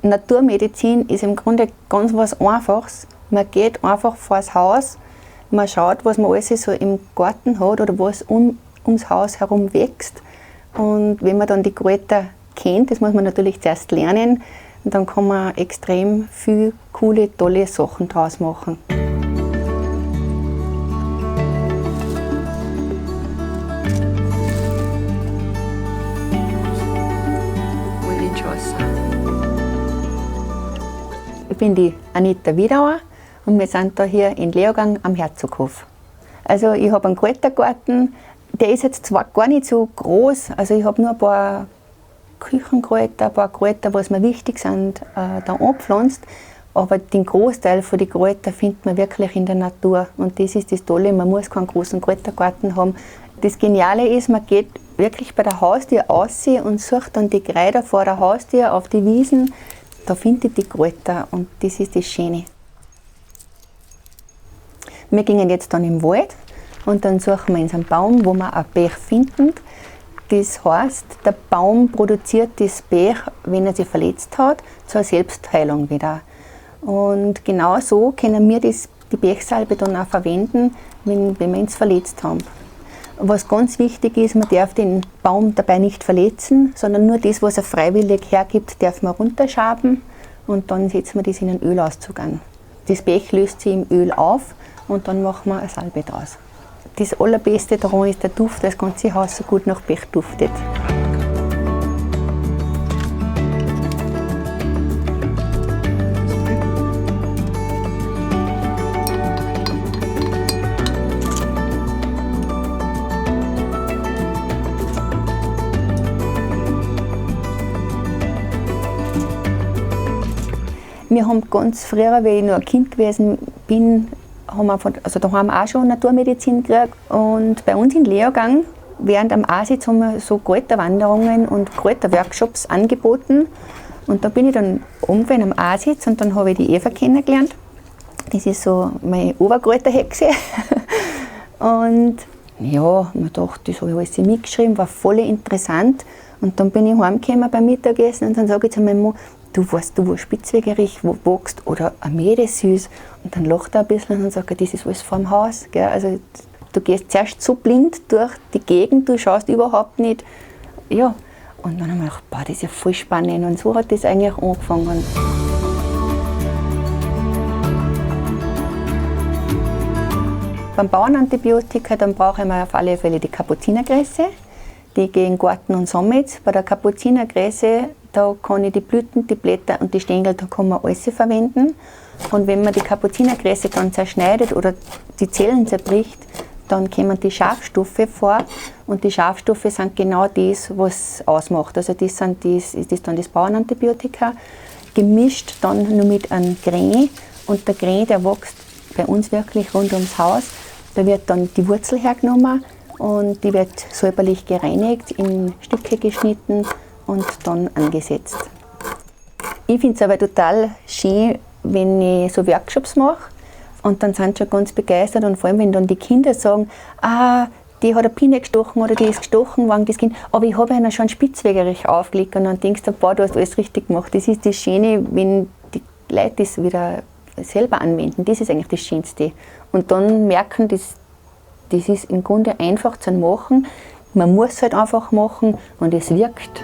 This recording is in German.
Naturmedizin ist im Grunde ganz was Einfaches. Man geht einfach vors Haus, man schaut, was man alles so im Garten hat oder was ums Haus herum wächst. Und wenn man dann die Kräuter kennt, das muss man natürlich zuerst lernen, dann kann man extrem viel coole, tolle Sachen draus machen. Ich bin die Anita Wiedauer und wir sind da hier in Leogang am Herzoghof. Also ich habe einen Kräutergarten, der ist jetzt zwar gar nicht so groß, also ich habe nur ein paar Küchenkräuter, ein paar Kräuter, was mir wichtig sind, da angepflanzt, aber den Großteil von den Kräutern findet man wirklich in der Natur und das ist das Tolle, man muss keinen großen Kräutergarten haben. Das Geniale ist, man geht wirklich bei der Haustür raus und sucht dann die Kräuter vor der Haustür auf die Wiesen, da findet die Kräuter und das ist das Schöne. Wir gehen jetzt dann im Wald und dann suchen wir uns einen Baum, wo wir ein Pech finden. Das heißt, der Baum produziert das Pech, wenn er sich verletzt hat, zur Selbstheilung wieder. Und genau so können wir die Pechsalbe dann auch verwenden, wenn wir uns verletzt haben. Was ganz wichtig ist, man darf den Baum dabei nicht verletzen, sondern nur das, was er freiwillig hergibt, darf man runterschaben und dann setzen wir das in einen Ölauszug an. Das Pech löst sich im Öl auf und dann machen wir eine Salbe draus. Das Allerbeste daran ist der Duft, weil das ganze Haus so gut nach Pech duftet. Wir haben ganz früher, weil ich noch ein Kind gewesen bin, haben wir daheim auch schon Naturmedizin gekriegt. Und bei uns in Leogang, während am Aasitz, haben wir so Kräuterwanderungen und Kräuterworkshops angeboten. Und da bin ich dann irgendwann am Aasitz und dann habe ich die Eva kennengelernt. Das ist so meine Oberkräuterhexe. Und ja, man dachte, das habe ich alles mitgeschrieben, war voll interessant. Und dann bin ich heimgekommen beim Mittagessen und dann sage ich zu meinem Mann, du weißt du, wo Spitzwegerich wächst oder ein Meeressüß. Und dann lacht er ein bisschen und sagt, das ist alles vor dem Haus. Gell? Also du gehst zuerst so blind durch die Gegend, du schaust überhaupt nicht. Ja. Und dann haben wir gedacht, boah, das ist ja voll spannend. Und so hat das eigentlich angefangen. Beim Bauernantibiotika dann brauche ich auf alle Fälle die Kapuzinergräse, die gegen Garten und Sammetz. Bei der Kapuzinergräse, da kann ich die Blüten, die Blätter und die Stängel, da kann man alles verwenden. Und wenn man die Kapuzinergräse dann zerschneidet oder die Zellen zerbricht, dann kommen die Schafstoffe vor. Und die Schafstoffe sind genau das, was ausmacht. Also das ist dann das Bauernantibiotika, gemischt dann nur mit einem Krähen. Und der Krähen, der wächst bei uns wirklich rund ums Haus. Da wird dann die Wurzel hergenommen und die wird säuberlich gereinigt, in Stücke geschnitten und dann angesetzt. Ich finde es aber total schön, wenn ich so Workshops mache und dann sind sie schon ganz begeistert und vor allem, wenn dann die Kinder sagen, die hat eine Biene gestochen oder die ist gestochen worden, das Kind, aber ich habe ihnen schon Spitzwegerich aufgelegt und dann denkst du, boah, du hast alles richtig gemacht. Das ist das Schöne, wenn die Leute das wieder selber anwenden, das ist eigentlich das Schönste. Und dann merken, das ist im Grunde einfach zu machen, man muss es halt einfach machen und es wirkt.